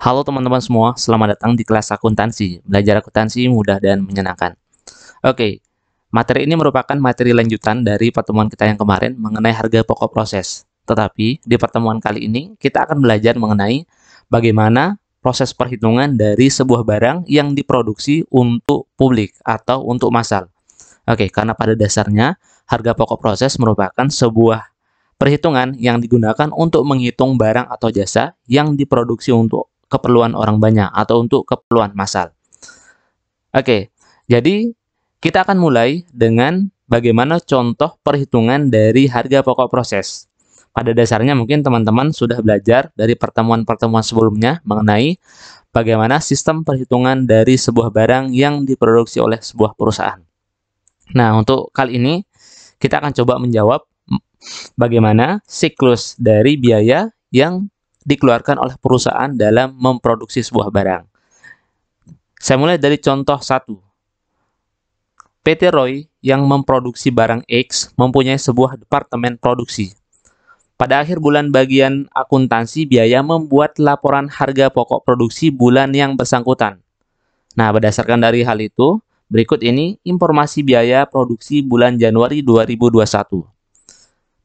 Halo teman-teman semua, selamat datang di kelas akuntansi. Belajar akuntansi mudah dan menyenangkan. Oke, materi ini merupakan materi lanjutan dari pertemuan kita yang kemarin mengenai harga pokok proses. Tetapi di pertemuan kali ini kita akan belajar mengenai bagaimana proses perhitungan dari sebuah barang yang diproduksi untuk publik atau untuk massal. Oke, karena pada dasarnya harga pokok proses merupakan sebuah perhitungan yang digunakan untuk menghitung barang atau jasa yang diproduksi untuk keperluan orang banyak atau untuk keperluan massal. Oke, jadi kita akan mulai dengan bagaimana contoh perhitungan dari harga pokok proses. Pada dasarnya mungkin teman-teman sudah belajar dari pertemuan-pertemuan sebelumnya mengenai bagaimana sistem perhitungan dari sebuah barang yang diproduksi oleh sebuah perusahaan. Nah, untuk kali ini kita akan coba menjawab bagaimana siklus dari biaya yang dikeluarkan oleh perusahaan dalam memproduksi sebuah barang. Saya mulai dari contoh 1. PT Roy yang memproduksi barang X mempunyai sebuah departemen produksi. Pada akhir bulan bagian akuntansi biaya membuat laporan harga pokok produksi bulan yang bersangkutan. Nah, berdasarkan dari hal itu, berikut ini informasi biaya produksi bulan Januari 2021.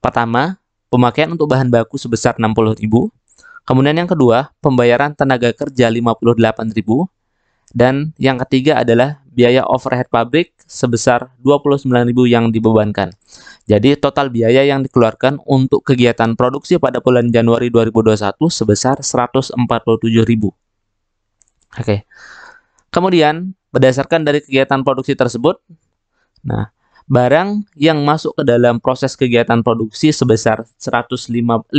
Pertama, pemakaian untuk bahan baku sebesar 60.000. Kemudian yang kedua, pembayaran tenaga kerja 58.000. Dan yang ketiga adalah biaya overhead pabrik sebesar 29.000 yang dibebankan. Jadi total biaya yang dikeluarkan untuk kegiatan produksi pada bulan Januari 2021 sebesar 147.000. Oke. Kemudian, berdasarkan dari kegiatan produksi tersebut, nah, barang yang masuk ke dalam proses kegiatan produksi sebesar 115.000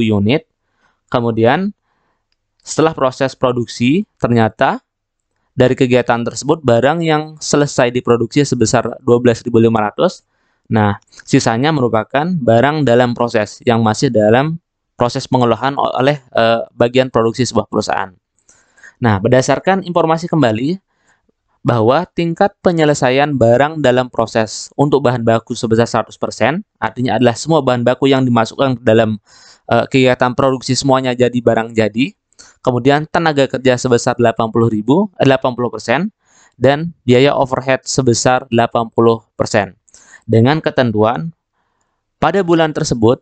unit. Kemudian, setelah proses produksi, ternyata dari kegiatan tersebut, barang yang selesai diproduksi sebesar 12.500. Nah, sisanya merupakan barang dalam proses yang masih dalam proses pengolahan oleh bagian produksi sebuah perusahaan. Nah, berdasarkan informasi kembali bahwa tingkat penyelesaian barang dalam proses untuk bahan baku sebesar 100%, artinya adalah semua bahan baku yang dimasukkan dalam kegiatan produksi semuanya jadi barang jadi. Kemudian tenaga kerja sebesar 80%, dan biaya overhead sebesar 80%. Dengan ketentuan, pada bulan tersebut,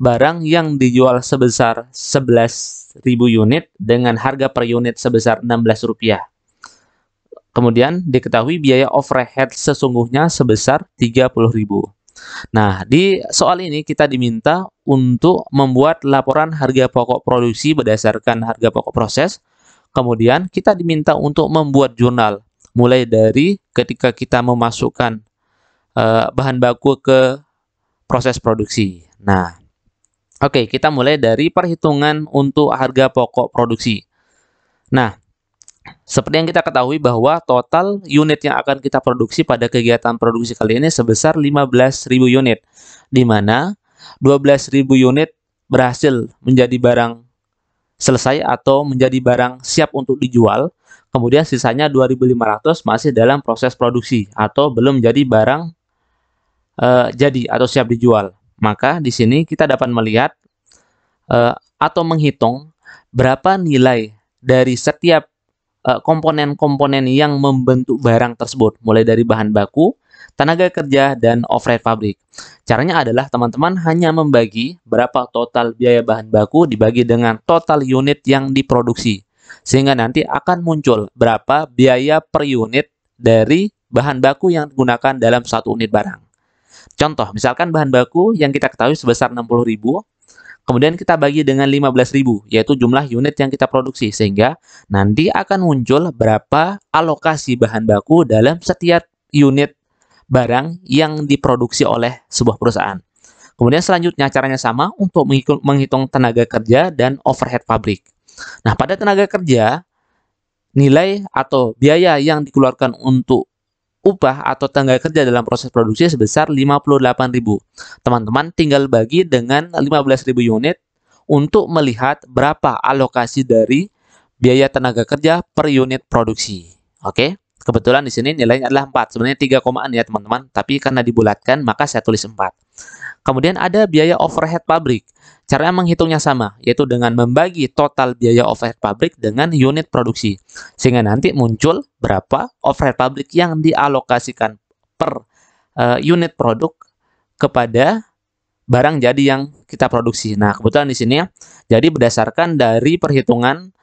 barang yang dijual sebesar 11.000 unit dengan harga per unit sebesar Rp16. Kemudian diketahui biaya overhead sesungguhnya sebesar 30.000. Nah, di soal ini kita diminta untuk membuat laporan harga pokok produksi berdasarkan harga pokok proses. Kemudian kita diminta untuk membuat jurnal, mulai dari ketika kita memasukkan bahan baku ke proses produksi. Nah, oke, kita mulai dari perhitungan untuk harga pokok produksi. Nah, seperti yang kita ketahui bahwa total unit yang akan kita produksi pada kegiatan produksi kali ini sebesar 15.000 unit, di mana 12.000 unit berhasil menjadi barang selesai atau menjadi barang siap untuk dijual, kemudian sisanya 2.500 masih dalam proses produksi atau belum jadi barang jadi atau siap dijual. Maka di sini kita dapat melihat atau menghitung berapa nilai dari setiap komponen-komponen yang membentuk barang tersebut, mulai dari bahan baku, tenaga kerja, dan overhead pabrik. Caranya adalah teman-teman hanya membagi berapa total biaya bahan baku dibagi dengan total unit yang diproduksi. Sehingga nanti akan muncul berapa biaya per unit dari bahan baku yang digunakan dalam satu unit barang. Contoh, misalkan bahan baku yang kita ketahui sebesar 60.000, kemudian kita bagi dengan 15.000, yaitu jumlah unit yang kita produksi, sehingga nanti akan muncul berapa alokasi bahan baku dalam setiap unit barang yang diproduksi oleh sebuah perusahaan. Kemudian selanjutnya caranya sama untuk menghitung tenaga kerja dan overhead pabrik. Nah, pada tenaga kerja, nilai atau biaya yang dikeluarkan untuk upah atau tenaga kerja dalam proses produksi sebesar 58.000. Teman-teman tinggal bagi dengan 15.000 unit untuk melihat berapa alokasi dari biaya tenaga kerja per unit produksi. Oke, kebetulan di sini nilainya adalah 4. Sebenarnya 3 komaan ya teman-teman, tapi karena dibulatkan maka saya tulis 4. Kemudian ada biaya overhead pabrik. Cara menghitungnya sama, yaitu dengan membagi total biaya overhead pabrik dengan unit produksi. Sehingga nanti muncul berapa overhead pabrik yang dialokasikan per unit produk kepada barang jadi yang kita produksi. Nah, kebetulan di sini ya, jadi berdasarkan dari perhitungan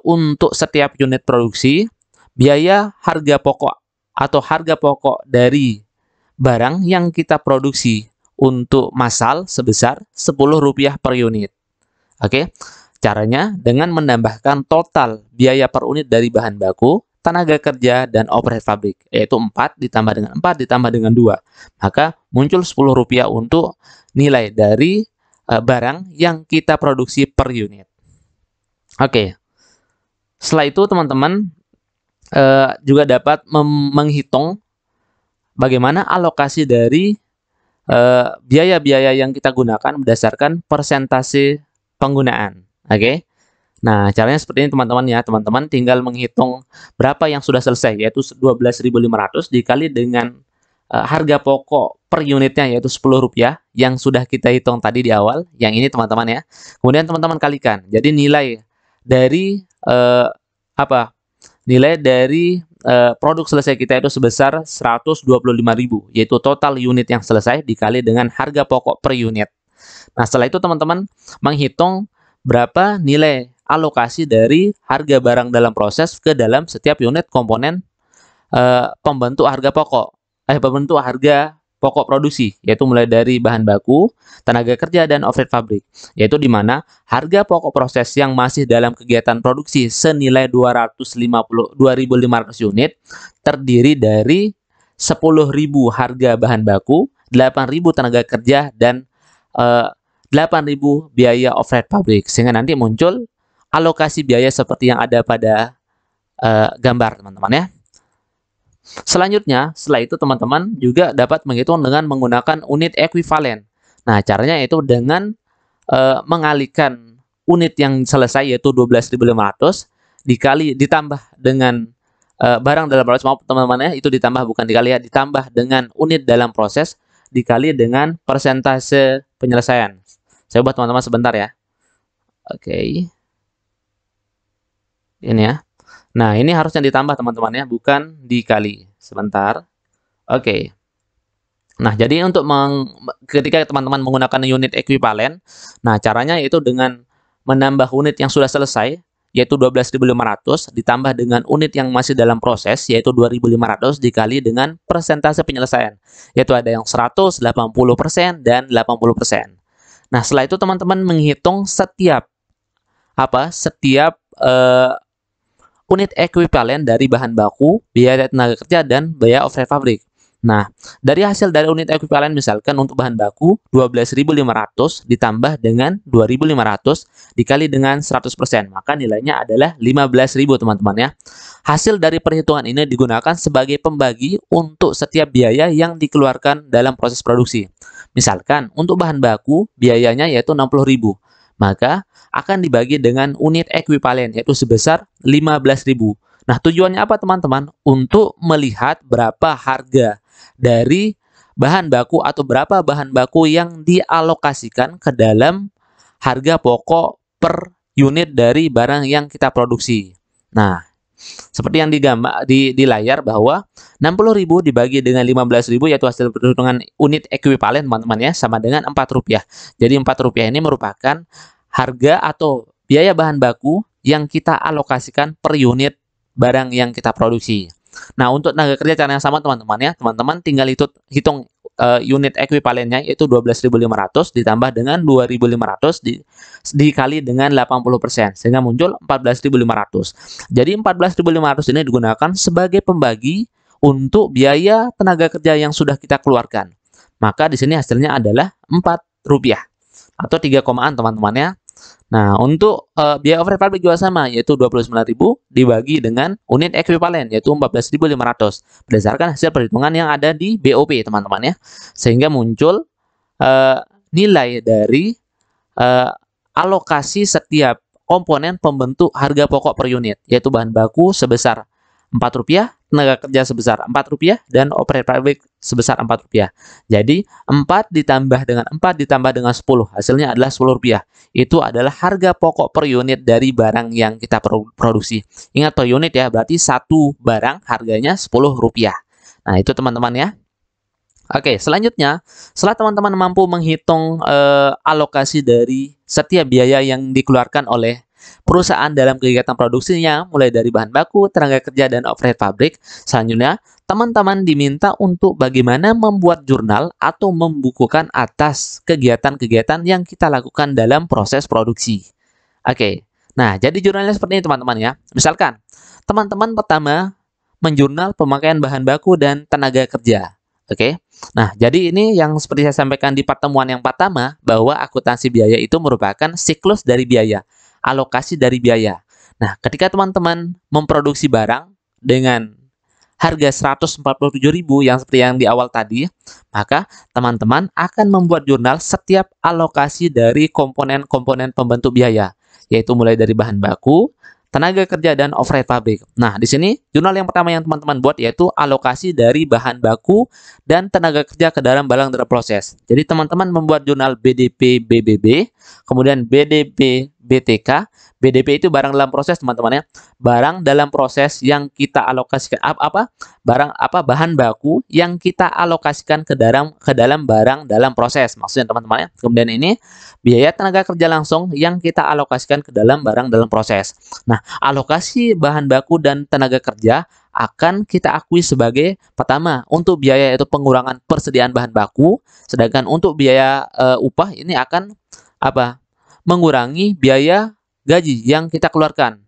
untuk setiap unit produksi, biaya harga pokok atau harga pokok dari barang yang kita produksi untuk massal sebesar Rp10 per unit. Oke, caranya dengan menambahkan total biaya per unit dari bahan baku, tenaga kerja, dan overhead pabrik, yaitu 4 ditambah dengan 4 ditambah dengan 2. Maka muncul Rp10 untuk nilai dari barang yang kita produksi per unit. Oke, setelah itu teman-teman juga dapat menghitung bagaimana alokasi dari biaya-biaya yang kita gunakan berdasarkan persentase penggunaan. Oke. Nah, caranya seperti ini teman-teman ya. Teman-teman tinggal menghitung berapa yang sudah selesai, yaitu 12.500 dikali dengan harga pokok per unitnya, yaitu Rp10 yang sudah kita hitung tadi di awal. Yang ini teman-teman ya. Kemudian teman-teman kalikan. Jadi nilai dari nilai dari produk selesai kita itu sebesar 125.000, yaitu total unit yang selesai dikali dengan harga pokok per unit. Nah, setelah itu teman-teman menghitung berapa nilai alokasi dari harga barang dalam proses ke dalam setiap unit komponen pembentuk harga pokok produksi, yaitu mulai dari bahan baku, tenaga kerja, dan overhead pabrik, yaitu di mana harga pokok proses yang masih dalam kegiatan produksi senilai 2.500 unit terdiri dari 10.000 harga bahan baku, 8.000 tenaga kerja, dan 8.000 biaya overhead pabrik, sehingga nanti muncul alokasi biaya seperti yang ada pada gambar teman-teman ya. Selanjutnya, setelah itu teman-teman juga dapat menghitung dengan menggunakan unit ekuivalen. Nah, caranya itu dengan mengalihkan unit yang selesai yaitu 12.500 ditambah dengan barang dalam proses, maaf teman-teman ya, itu ditambah bukan dikali ya, ditambah dengan unit dalam proses dikali dengan persentase penyelesaian. Saya buat teman-teman sebentar ya. Oke. Ini ya. Nah, ini harusnya ditambah teman-teman ya, bukan dikali. Sebentar. Oke. Nah, jadi untuk ketika teman-teman menggunakan unit ekuivalen, nah caranya yaitu dengan menambah unit yang sudah selesai, yaitu 12.500, ditambah dengan unit yang masih dalam proses, yaitu 2.500, dikali dengan persentase penyelesaian, yaitu ada yang 100, 80%, dan 80%. Nah, setelah itu teman-teman menghitung setiap unit ekuivalen dari bahan baku, biaya tenaga kerja, dan biaya overhead pabrik. Nah, dari hasil dari unit ekuivalen misalkan untuk bahan baku 12.500 ditambah dengan 2.500 dikali dengan 100%, maka nilainya adalah 15.000 teman-teman ya. Hasil dari perhitungan ini digunakan sebagai pembagi untuk setiap biaya yang dikeluarkan dalam proses produksi. Misalkan untuk bahan baku biayanya yaitu 60.000. Maka akan dibagi dengan unit ekuivalen yaitu sebesar 15.000. Nah, tujuannya apa teman-teman? Untuk melihat berapa harga dari bahan baku atau berapa bahan baku yang dialokasikan ke dalam harga pokok per unit dari barang yang kita produksi. Nah, seperti yang digambar di layar bahwa 60.000 dibagi dengan 15.000 yaitu hasil perhitungan unit ekuivalen teman-teman ya, sama dengan Rp4. Jadi Rp4 ini merupakan harga atau biaya bahan baku yang kita alokasikan per unit barang yang kita produksi. Nah, untuk tenaga kerja caranya sama teman-teman ya. Teman-teman tinggal hitung unit ekuivalennya yaitu 12.500 ditambah dengan 2.500 dikali dengan 80%, sehingga muncul 14.500. Jadi 14.500 ini digunakan sebagai pembagi untuk biaya tenaga kerja yang sudah kita keluarkan. Maka di sini hasilnya adalah Rp4 atau 3 komaan teman-teman ya. Nah, untuk biaya overhead pabrik juga sama, yaitu 29.000 dibagi dengan unit ekuivalen, yaitu 14.500, berdasarkan hasil perhitungan yang ada di BOP, teman-teman ya. Sehingga muncul nilai dari alokasi setiap komponen pembentuk harga pokok per unit, yaitu bahan baku sebesar Rp4, tenaga kerja sebesar Rp4, dan overhead pabrik sebesar Rp4. Jadi, 4 ditambah dengan 4 ditambah dengan 10, hasilnya adalah Rp10. Itu adalah harga pokok per unit dari barang yang kita produksi. Ingat per unit ya, berarti satu barang harganya Rp10. Nah, itu teman-teman ya. Oke, selanjutnya, setelah teman-teman mampu menghitung alokasi dari setiap biaya yang dikeluarkan oleh perusahaan dalam kegiatan produksinya, mulai dari bahan baku, tenaga kerja, dan overhead pabrik, selanjutnya, teman-teman diminta untuk bagaimana membuat jurnal atau membukukan atas kegiatan-kegiatan yang kita lakukan dalam proses produksi. Oke, nah, jadi jurnalnya seperti ini teman-teman ya. Misalkan, teman-teman pertama menjurnal pemakaian bahan baku dan tenaga kerja. Oke, nah jadi ini yang seperti saya sampaikan di pertemuan yang pertama, bahwa akuntansi biaya itu merupakan siklus dari biaya, alokasi dari biaya. Nah, ketika teman-teman memproduksi barang dengan harga 147.000 yang seperti yang di awal tadi, maka teman-teman akan membuat jurnal setiap alokasi dari komponen-komponen pembentuk biaya, yaitu mulai dari bahan baku, tenaga kerja, dan overhead pabrik. Nah, di sini jurnal yang pertama yang teman-teman buat yaitu alokasi dari bahan baku dan tenaga kerja ke dalam barang dalam proses. Jadi teman-teman membuat jurnal BDP BBB, kemudian BDP BTK. BDP itu barang dalam proses teman-teman ya. Barang dalam proses yang kita alokasikan bahan baku yang kita alokasikan ke dalam barang dalam proses. Maksudnya teman-teman ya. Kemudian ini biaya tenaga kerja langsung yang kita alokasikan ke dalam barang dalam proses. Nah, alokasi bahan baku dan tenaga kerja akan kita akui sebagai pertama untuk biaya yaitu pengurangan persediaan bahan baku, sedangkan untuk biaya upah ini akan mengurangi biaya gaji yang kita keluarkan.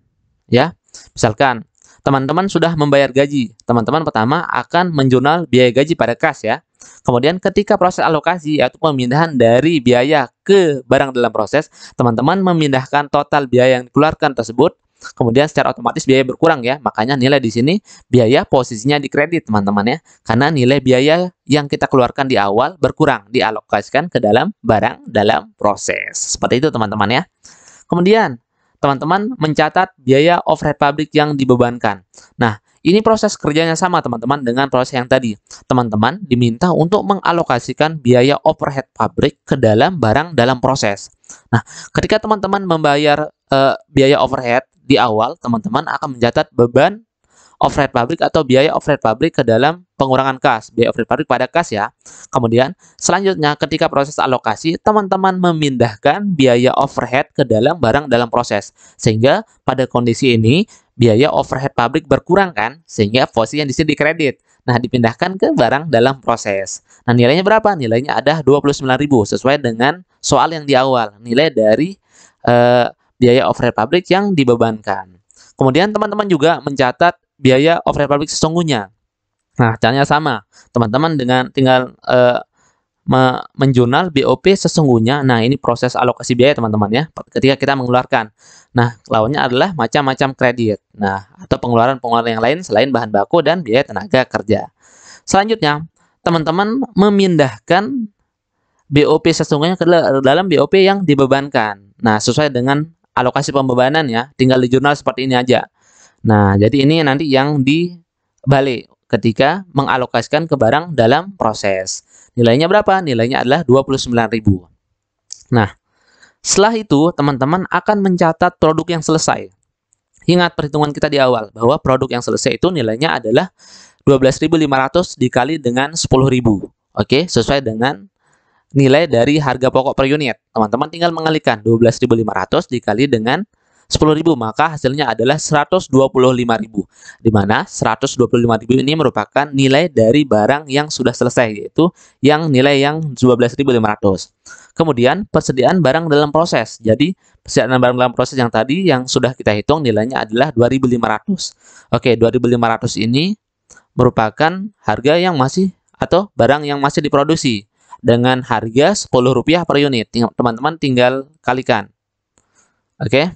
Ya, misalkan teman-teman sudah membayar gaji, teman-teman pertama akan menjurnal biaya gaji pada kas ya. Kemudian ketika proses alokasi yaitu pemindahan dari biaya ke barang dalam proses, teman-teman memindahkan total biaya yang dikeluarkan tersebut. Kemudian secara otomatis biaya berkurang ya. Makanya nilai di sini biaya posisinya dikredit teman-teman ya. Karena nilai biaya yang kita keluarkan di awal berkurang, dialokasikan ke dalam barang dalam proses. Seperti itu teman-teman ya. Kemudian teman-teman mencatat biaya overhead pabrik yang dibebankan. Nah, ini proses kerjanya sama teman-teman dengan proses yang tadi. Teman-teman diminta untuk mengalokasikan biaya overhead pabrik ke dalam barang dalam proses. Nah, ketika teman-teman membayar biaya overhead di awal, teman-teman akan mencatat beban overhead pabrik atau biaya overhead pabrik ke dalam pengurangan kas, biaya overhead pabrik pada kas ya. Kemudian selanjutnya ketika proses alokasi, teman-teman memindahkan biaya overhead ke dalam barang dalam proses. Sehingga pada kondisi ini biaya overhead pabrik berkurang kan, sehingga posisi yang di sini dikredit. Nah, dipindahkan ke barang dalam proses. Nah, nilainya berapa? Nilainya ada 29.000 sesuai dengan soal yang di awal. Nilai dari biaya overhead pabrik yang dibebankan. Kemudian teman-teman juga mencatat biaya overhead pabrik sesungguhnya. Nah, caranya sama. Teman-teman dengan tinggal menjurnal BOP sesungguhnya. Nah, ini proses alokasi biaya teman-teman ya. Ketika kita mengeluarkan. Nah, lawannya adalah macam-macam kredit. Nah, atau pengeluaran-pengeluaran yang lain selain bahan baku dan biaya tenaga kerja. Selanjutnya, teman-teman memindahkan BOP sesungguhnya ke dalam BOP yang dibebankan. Nah, sesuai dengan alokasi pembebanan ya. Tinggal di jurnal seperti ini aja. Nah, jadi ini nanti yang dibalik ketika mengalokasikan ke barang dalam proses. Nilainya berapa? Nilainya adalah 29.000. Nah, setelah itu teman-teman akan mencatat produk yang selesai. Ingat perhitungan kita di awal bahwa produk yang selesai itu nilainya adalah 12.500 dikali dengan 10.000. Oke, sesuai dengan nilai dari harga pokok per unit. Teman-teman tinggal mengalihkan 12.500 dikali dengan 10.000, maka hasilnya adalah 125.000. Di mana 125.000 ini merupakan nilai dari barang yang sudah selesai, yaitu yang nilai yang 12.500. Kemudian persediaan barang dalam proses. Jadi persediaan barang dalam proses yang tadi yang sudah kita hitung nilainya adalah 2.500. Oke, 2.500 ini merupakan harga yang masih atau barang yang masih diproduksi dengan harga Rp10 per unit. Teman-teman tinggal kalikan. Oke.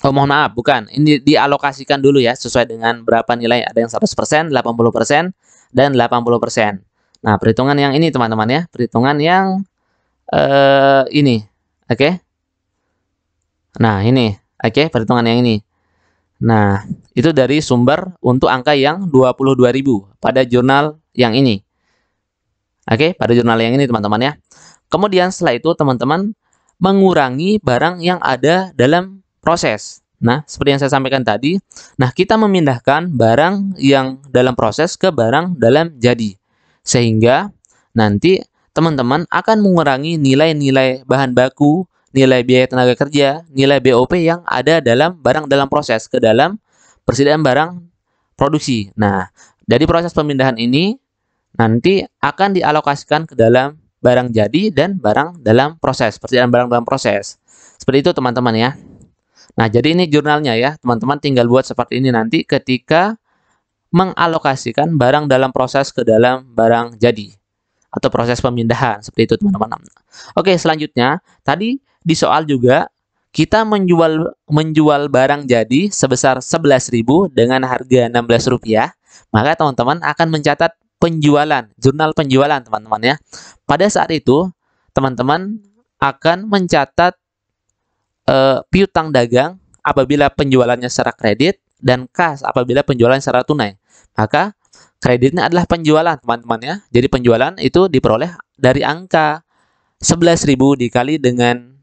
Oh, mohon maaf, bukan. Ini dialokasikan dulu ya, sesuai dengan berapa nilai. Ada yang 100%, 80%, dan 80%. Nah, perhitungan yang ini teman-teman ya. Perhitungan yang ini. Oke. Nah, ini. Oke, perhitungan yang ini. Nah, itu dari sumber untuk angka yang 22.000 pada jurnal yang ini. Oke, pada jurnal yang ini teman-teman ya. Kemudian setelah itu teman-teman mengurangi barang yang ada dalam proses. Nah, seperti yang saya sampaikan tadi, nah kita memindahkan barang yang dalam proses ke barang dalam jadi. Sehingga nanti teman-teman akan mengurangi nilai-nilai bahan baku, nilai biaya tenaga kerja, nilai BOP yang ada dalam barang dalam proses ke dalam persediaan barang produksi. Nah, dari proses pemindahan ini nanti akan dialokasikan ke dalam barang jadi dan barang dalam proses, persediaan barang dalam proses. Seperti itu teman-teman ya. Nah, jadi ini jurnalnya ya, teman-teman tinggal buat seperti ini nanti ketika mengalokasikan barang dalam proses ke dalam barang jadi atau proses pemindahan, seperti itu teman-teman. Oke, selanjutnya tadi di soal juga kita menjual barang jadi sebesar 11.000 dengan harga Rp16, maka teman-teman akan mencatat penjualan, jurnal penjualan teman-teman ya. Pada saat itu, teman-teman akan mencatat piutang dagang apabila penjualannya secara kredit dan kas apabila penjualan secara tunai. Maka kreditnya adalah penjualan teman-teman ya. Jadi penjualan itu diperoleh dari angka 11.000 dikali dengan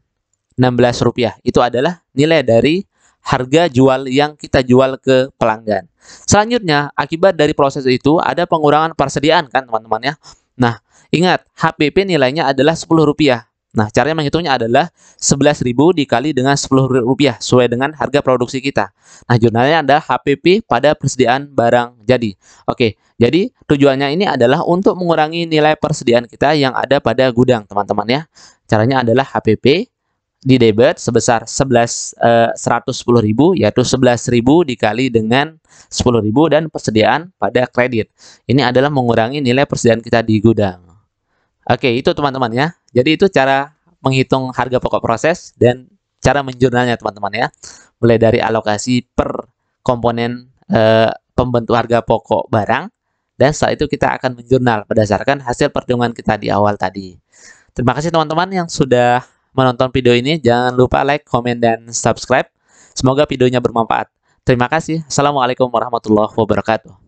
Rp16. Itu adalah nilai dari harga jual yang kita jual ke pelanggan. Selanjutnya, akibat dari proses itu ada pengurangan persediaan kan teman-teman ya. Nah, ingat HPP nilainya adalah Rp10. Nah, caranya menghitungnya adalah 11.000 dikali dengan Rp10 sesuai dengan harga produksi kita. Nah, jurnalnya ada HPP pada persediaan barang jadi. Oke, jadi tujuannya ini adalah untuk mengurangi nilai persediaan kita yang ada pada gudang, teman-teman ya. Caranya adalah HPP di debit sebesar 110.000 yaitu 11.000 dikali dengan 10.000 dan persediaan pada kredit. Ini adalah mengurangi nilai persediaan kita di gudang. Oke, itu teman-teman ya. Jadi itu cara menghitung harga pokok proses dan cara menjurnalnya teman-teman ya. Mulai dari alokasi per komponen pembentuk harga pokok barang dan setelah itu kita akan menjurnal berdasarkan hasil perhitungan kita di awal tadi. Terima kasih teman-teman yang sudah menonton video ini. Jangan lupa like, komen, dan subscribe. Semoga videonya bermanfaat. Terima kasih. Assalamualaikum warahmatullahi wabarakatuh.